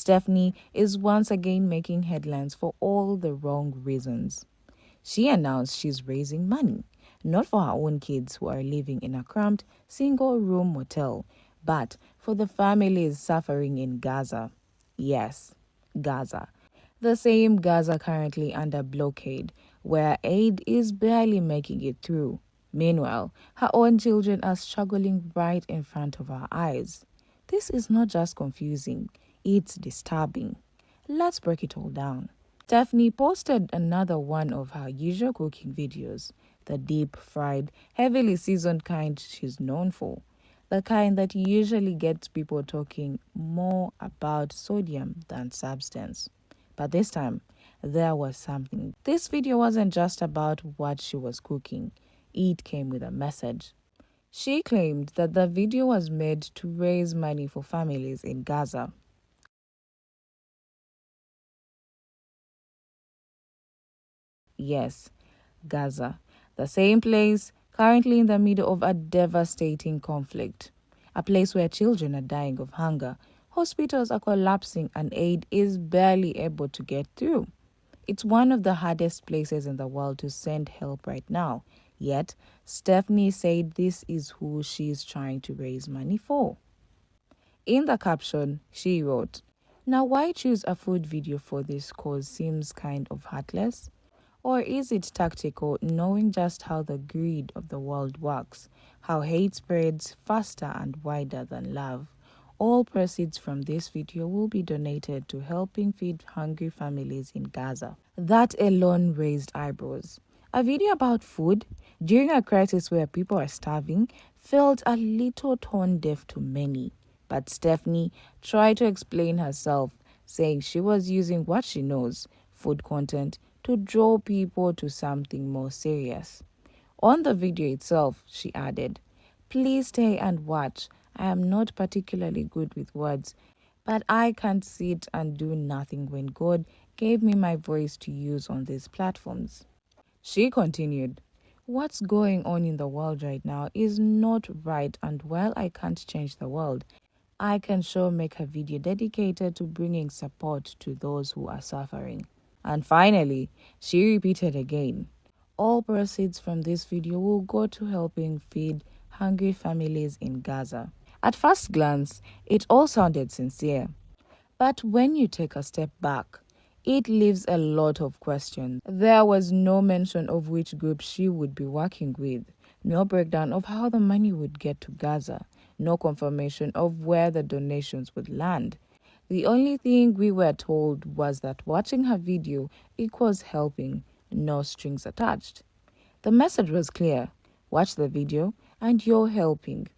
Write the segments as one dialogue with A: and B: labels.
A: Stephanie is once again making headlines for all the wrong reasons. She announced she's raising money, not for her own kids who are living in a cramped, single-room motel, but for the families suffering in Gaza. Yes, Gaza. The same Gaza currently under blockade, where aid is barely making it through. Meanwhile, her own children are struggling right in front of her eyes. This is not just confusing, it's disturbing. Let's break it all down. Stephanie posted another one of her usual cooking videos, the deep-fried, heavily seasoned kind she's known for, the kind that usually gets people talking more about sodium than substance. But this time, there was something. This video wasn't just about what she was cooking. It came with a message. She claimed that the video was made to raise money for families in Gaza. Yes, Gaza, the same place currently in the middle of a devastating conflict. A place where children are dying of hunger, hospitals are collapsing, and aid is barely able to get through. It's one of the hardest places in the world to send help right now. Yet, Stephanie said this is who she's trying to raise money for. In the caption, she wrote, "Now why choose a food video for this cause seems kind of heartless? Or is it tactical, knowing just how the greed of the world works, how hate spreads faster and wider than love? All proceeds from this video will be donated to helping feed hungry families in Gaza." That alone raised eyebrows. A video about food during a crisis where people are starving felt a little tone deaf to many. But Stephanie tried to explain herself, saying she was using what she knows, food content, to draw people to something more serious. On the video itself, she added, "Please stay and watch. I am not particularly good with words, but I can't sit and do nothing when God gave me my voice to use on these platforms." She continued, "What's going on in the world right now is not right, and while I can't change the world, I can sure make a video dedicated to bringing support to those who are suffering." And finally, she repeated again, "All proceeds from this video will go to helping feed hungry families in Gaza." At first glance, it all sounded sincere. But when you take a step back, it leaves a lot of questions. There was no mention of which group she would be working with, no breakdown of how the money would get to Gaza, no confirmation of where the donations would land. The only thing we were told was that watching her video equals helping, no strings attached. The message was clear: watch the video and you're helping.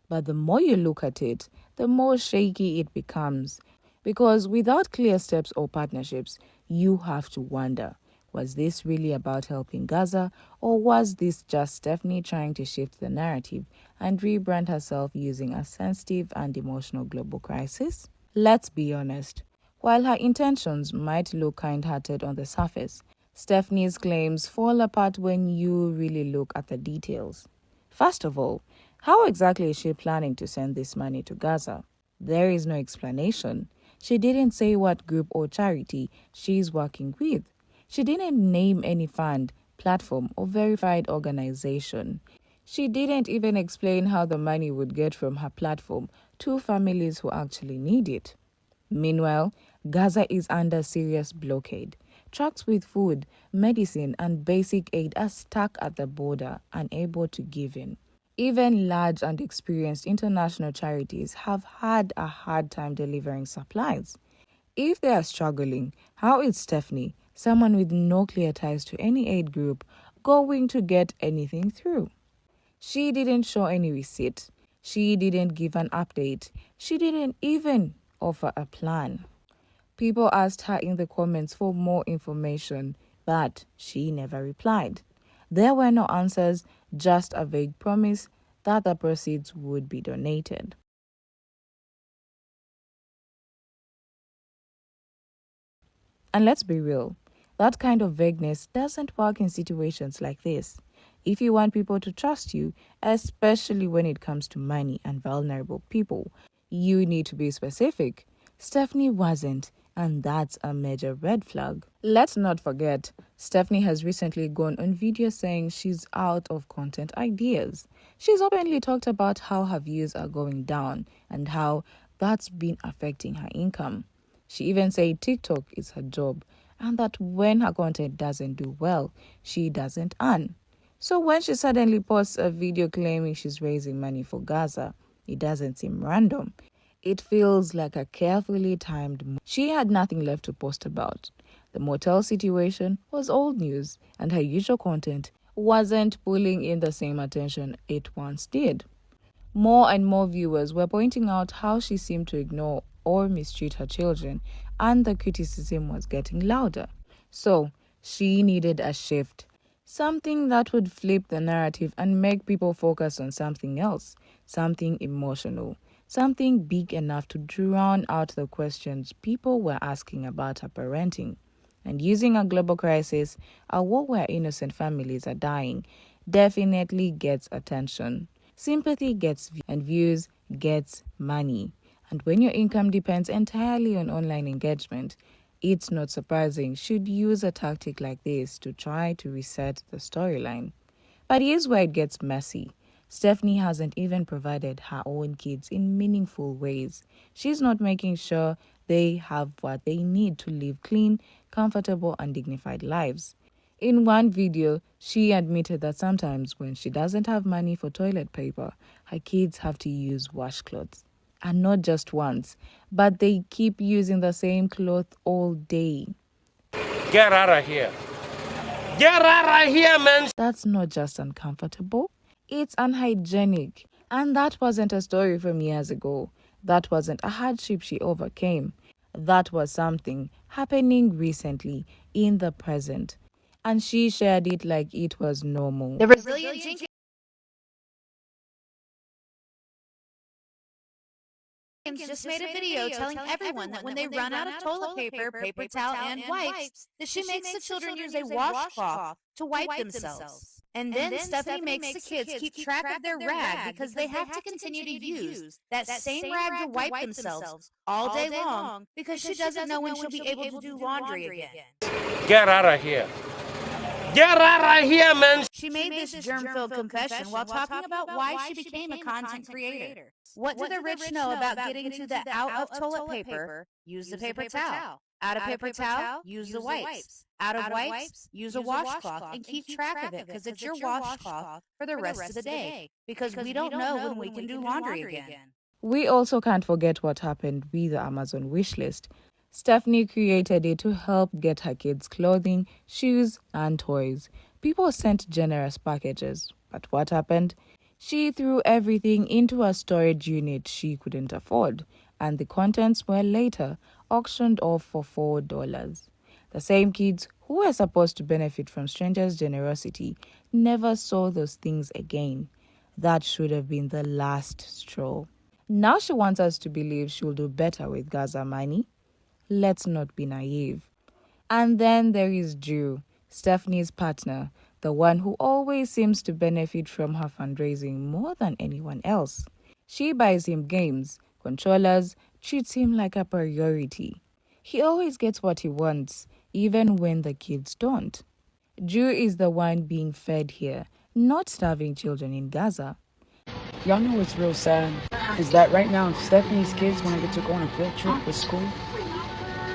A: But the more you look at it, the more shaky it becomes. Because without clear steps or partnerships, you have to wonder, was this really about helping Gaza, or was this just Stephanie trying to shift the narrative and rebrand herself using a sensitive and emotional global crisis? Let's be honest. While her intentions might look kind-hearted on the surface, Stephanie's claims fall apart when you really look at the details. First of all, how exactly is she planning to send this money to Gaza? There is no explanation. She didn't say what group or charity she's working with. She didn't name any fund, platform, or verified organization. She didn't even explain how the money would get from her platform to families who actually need it. Meanwhile, Gaza is under serious blockade. Trucks with food, medicine, and basic aid are stuck at the border, unable to give in. Even large and experienced international charities have had a hard time delivering supplies. If they are struggling, how is Stephanie, someone with no clear ties to any aid group, going to get anything through? She didn't show any receipt. She didn't give an update. She didn't even offer a plan. People asked her in the comments for more information, but she never replied. There were no answers, just a vague promise that the proceeds would be donated. And let's be real, that kind of vagueness doesn't work in situations like this. If you want people to trust you, especially when it comes to money and vulnerable people, you need to be specific. Stephanie wasn't, and that's a major red flag. Let's not forget, Stephanie has recently gone on video saying she's out of content ideas. She's openly talked about how her views are going down and how that's been affecting her income. She even said TikTok is her job and that when her content doesn't do well, she doesn't earn. So when she suddenly posts a video claiming she's raising money for Gaza, it doesn't seem random. It feels like a carefully timed move. She had nothing left to post about. The motel situation was old news, and her usual content wasn't pulling in the same attention it once did. More and more viewers were pointing out how she seemed to ignore or mistreat her children, and the criticism was getting louder. So, she needed a shift. Something that would flip the narrative and make people focus on something else, something emotional, something big enough to drown out the questions people were asking about her parenting. And using a global crisis, a war where innocent families are dying, definitely gets attention. Sympathy gets views, and views gets money. And when your income depends entirely on online engagement, it's not surprising she'd use a tactic like this to try to reset the storyline. But here's where it gets messy. Stephanie hasn't even provided her own kids in meaningful ways. She's not making sure they have what they need to live clean, comfortable, and dignified lives. In one video, she admitted that sometimes when she doesn't have money for toilet paper, her kids have to use washcloths. And not just once, but they keep using the same cloth all day.
B: Get out of here. Get out of here, man.
A: That's not just uncomfortable, it's unhygienic. And that wasn't a story from years ago. That wasn't a hardship she overcame. That was something happening recently in the present. And she shared it like it was normal.
C: The Brazilian Jenkins just made a video telling everyone that when they run out of toilet paper, paper towel, and wipes, that she makes the children use a washcloth to wipe themselves. And then Stephanie makes the kids keep track of their rag because they have to continue to use that same rag to wipe themselves all day long because she doesn't know when she'll be able to do laundry again.
B: Get out of here. Get out of here, man.
C: She made this germ-filled confession while talking about why she became a content creator. What do the rich know about getting to the out of toilet paper? Use the paper towel. Out of paper towel, use the wipes. Out of wipes, use a washcloth and keep track of it because it's your washcloth for the rest of the day because we don't know when we can do laundry again.
A: We also can't forget what happened with the Amazon wishlist. Stephanie created it to help get her kids clothing, shoes, and toys. People sent generous packages. But what happened? She threw everything into a storage unit she couldn't afford, and the contents were later auctioned off for $4. The same kids who were supposed to benefit from strangers' generosity never saw those things again. That should have been the last straw. Now she wants us to believe she'll do better with Gaza money. Let's not be naive. And then there is Drew, Stephanie's partner, the one who always seems to benefit from her fundraising more than anyone else. She buys him games, controllers, treats him like a priority. He always gets what he wants, even when the kids don't. Drew is the one being fed here, not starving children in Gaza.
D: Y'all know what's real sad is that right now if Stephanie's kids wanted to go on a field trip with school,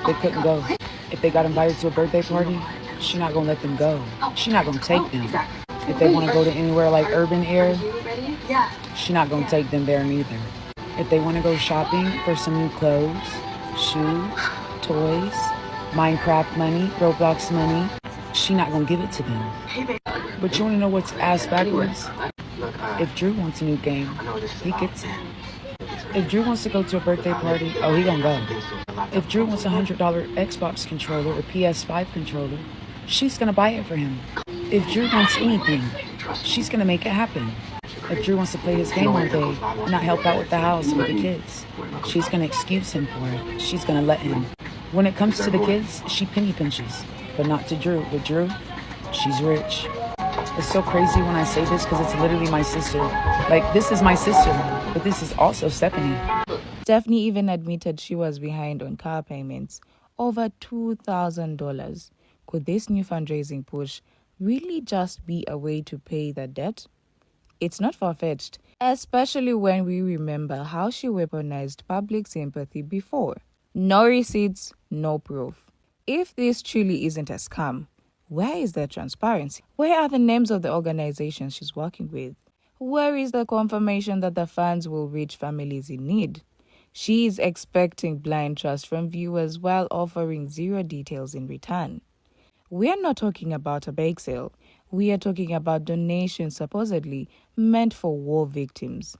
D: they couldn't go. If they got invited to a birthday party, she's not gonna let them go. She's not gonna take them. If they want to go to anywhere like urban air, she's not gonna take them there neither. If they want to go shopping for some new clothes, shoes, toys, Minecraft money, Roblox money, she's not gonna give it to them. But you wanna know what's ass backwards? If Drew wants a new game, he gets it. If Drew wants to go to a birthday party, oh, he gonna go. If Drew wants a $100 Xbox controller or PS5 controller, she's gonna buy it for him. If Drew wants anything, she's gonna make it happen. If Drew wants to play his game all day and not help out with the house with the kids, she's gonna excuse him for it. She's gonna let him. When it comes to the kids, she penny pinches, but not to Drew. With Drew, she's rich. It's so crazy when I say this because it's literally my sister. Like, this is my sister, but this is also Stephanie.
A: Stephanie even admitted she was behind on car payments, over $2,000. Could this new fundraising push really just be a way to pay the debt? It's not far-fetched, especially when we remember how she weaponized public sympathy before. No receipts, no proof. If this truly isn't a scam, where is the transparency? Where are the names of the organizations she's working with? Where is the confirmation that the funds will reach families in need? She is expecting blind trust from viewers while offering zero details in return. We are not talking about a bake sale. We are talking about donations supposedly meant for war victims.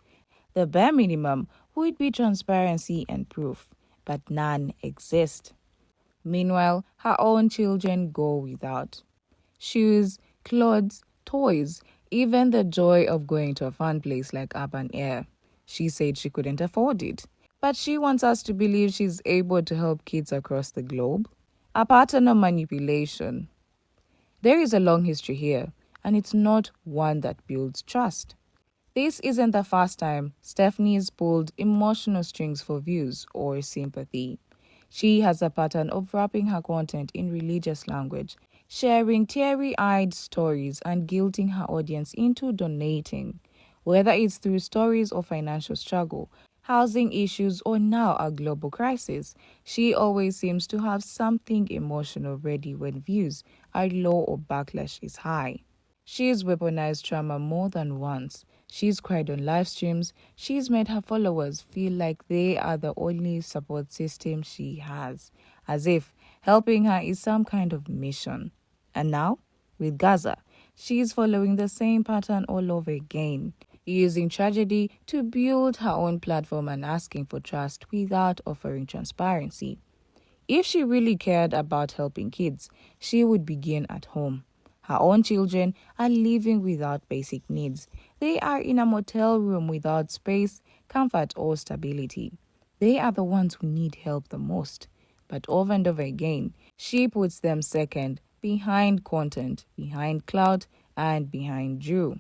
A: The bare minimum would be transparency and proof, but none exist. Meanwhile, her own children go without shoes, clothes, toys, even the joy of going to a fun place like Urban Air. She said she couldn't afford it, but she wants us to believe she's able to help kids across the globe. A pattern of manipulation. There is a long history here, and it's not one that builds trust. This isn't the first time Stephanie's pulled emotional strings for views or sympathy. She has a pattern of wrapping her content in religious language, sharing teary-eyed stories and guilting her audience into donating. Whether it's through stories of financial struggle, housing issues, or now a global crisis, she always seems to have something emotional ready when views are low or backlash is high. She's weaponized trauma more than once. She's cried on live streams. She's made her followers feel like they are the only support system she has, as if helping her is some kind of mission. And now, with Gaza, she's following the same pattern all over again, using tragedy to build her own platform and asking for trust without offering transparency. If she really cared about helping kids, she would begin at home. Her own children are living without basic needs. They are in a motel room without space, comfort, or stability. They are the ones who need help the most. But over and over again, she puts them second, behind content, behind clout, and behind Drew.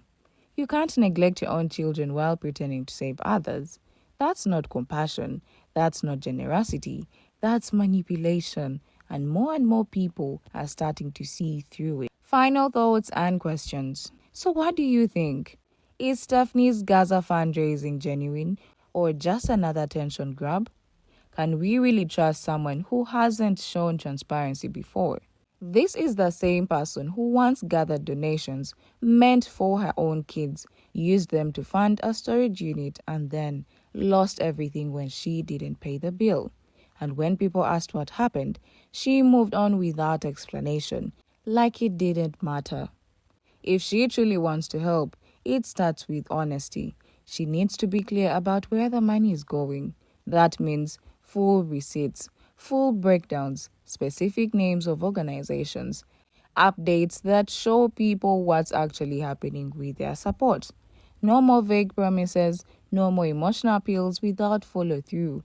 A: You can't neglect your own children while pretending to save others. That's not compassion. That's not generosity. That's manipulation. And more people are starting to see through it. Final thoughts and questions. So what do you think? Is Stephanie's Gaza fundraising genuine or just another attention grab? Can we really trust someone who hasn't shown transparency before? This is the same person who once gathered donations meant for her own kids, used them to fund a storage unit, and then lost everything when she didn't pay the bill. And when people asked what happened, she moved on without explanation, like it didn't matter. If she truly wants to help, it starts with honesty. She needs to be clear about where the money is going. That means full receipts, full breakdowns, specific names of organizations, updates that show people what's actually happening with their support. No more vague promises, no more emotional appeals without follow through.